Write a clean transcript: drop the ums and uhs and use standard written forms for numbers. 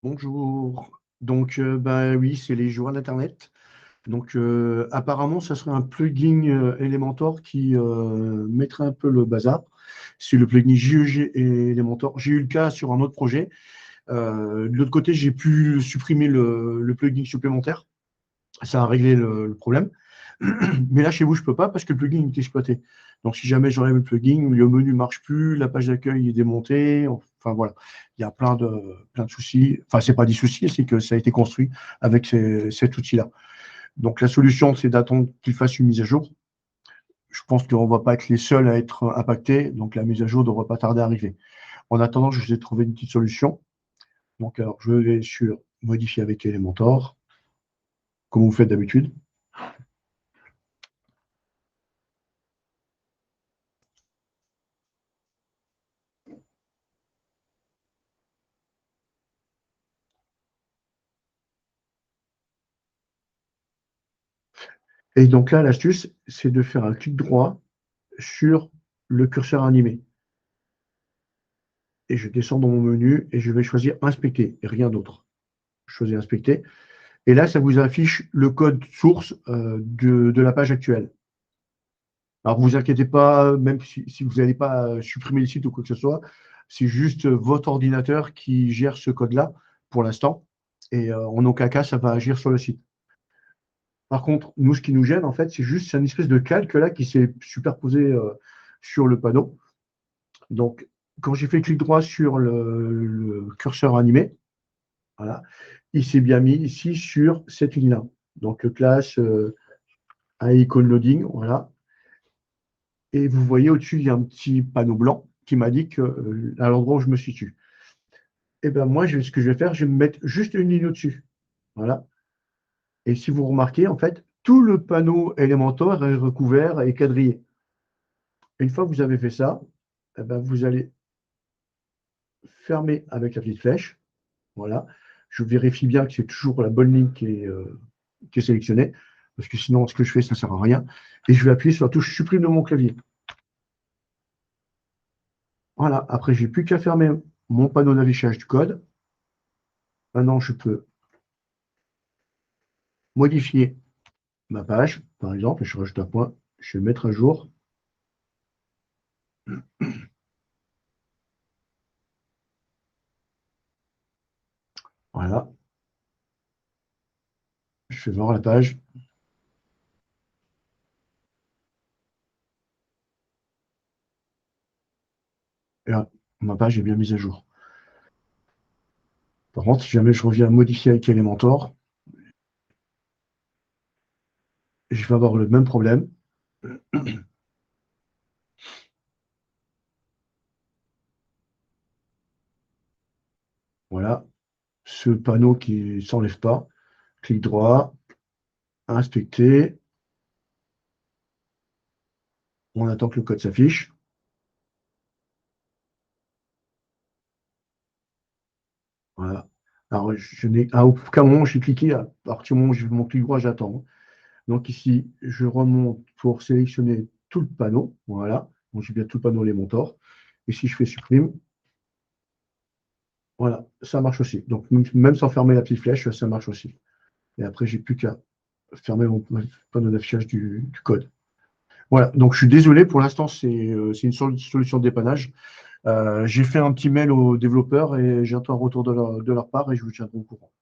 Bonjour. Donc, bah oui, c'est les joueurs d'Internet. Donc, apparemment, ça serait un plugin Elementor qui mettrait un peu le bazar. C'est le plugin JEG et Elementor. J'ai eu le cas sur un autre projet. De l'autre côté, j'ai pu supprimer le plugin supplémentaire. Ça a réglé le problème. Mais là, chez vous, je ne peux pas parce que le plugin est exploité. Donc, si jamais j'enlève le plugin, le menu ne marche plus, la page d'accueil est démontée. Enfin, voilà. Il y a plein de soucis. Enfin, ce n'est pas des soucis, c'est que ça a été construit avec cet outil-là. Donc, la solution, c'est d'attendre qu'il fasse une mise à jour. Je pense qu'on ne va pas être les seuls à être impactés. Donc, la mise à jour ne devrait pas tarder à arriver. En attendant, je vous ai trouvé une petite solution. Donc, alors, je vais sur modifier avec Elementor, comme vous faites d'habitude. Et donc là, l'astuce, c'est de faire un clic droit sur le curseur animé. Et je descends dans mon menu et je vais choisir Inspecter et rien d'autre. Je choisis Inspecter. Et là, ça vous affiche le code source de la page actuelle. Alors, vous inquiétez pas, même si vous n'allez pas supprimer le site ou quoi que ce soit, c'est juste votre ordinateur qui gère ce code-là pour l'instant. Et en aucun cas, ça va agir sur le site. Par contre, nous, ce qui nous gêne, en fait, c'est une espèce de calque là qui s'est superposé sur le panneau. Donc, quand j'ai fait clic droit sur le curseur animé, voilà, il s'est bien mis ici sur cette ligne-là. Donc, classe icon loading, voilà. Et vous voyez au-dessus, il y a un petit panneau blanc qui m'indique à l'endroit où je me situe. Et bien, moi, ce que je vais faire, je vais me mettre juste une ligne au-dessus. Voilà. Et si vous remarquez, en fait, tout le panneau Elementor est recouvert et quadrillé. Une fois que vous avez fait ça, eh ben, vous allez fermer avec la petite flèche. Voilà. Je vérifie bien que c'est toujours la bonne ligne qui est sélectionnée, parce que sinon, ce que je fais, ça ne sert à rien. Et je vais appuyer sur la touche supprime de mon clavier. Voilà. Après, je n'ai plus qu'à fermer mon panneau d'affichage du code. Maintenant, je peux modifier ma page, par exemple. Je rajoute un point. Je vais mettre à jour. Voilà. Je vais voir la page. Et là, ma page est bien mise à jour. Par contre, si jamais je reviens à modifier avec Elementor, je vais avoir le même problème. Voilà. Ce panneau qui ne s'enlève pas. Clic droit, inspecter. On attend que le code s'affiche. Voilà. Alors, à aucun moment, j'ai cliqué. À partir du moment où j'ai mon clic droit, j'attends. Donc ici, je remonte pour sélectionner tout le panneau. Voilà. Donc j'ai bien tout le panneau Elementor. Et si je fais supprime, voilà, ça marche aussi. Donc même sans fermer la petite flèche, ça marche aussi. Et après, j'ai plus qu'à fermer mon panneau d'affichage du code. Voilà, donc je suis désolé, pour l'instant, c'est une solution de dépannage. J'ai fait un petit mail aux développeurs et j'attends un retour de leur part et je vous tiendrai au courant.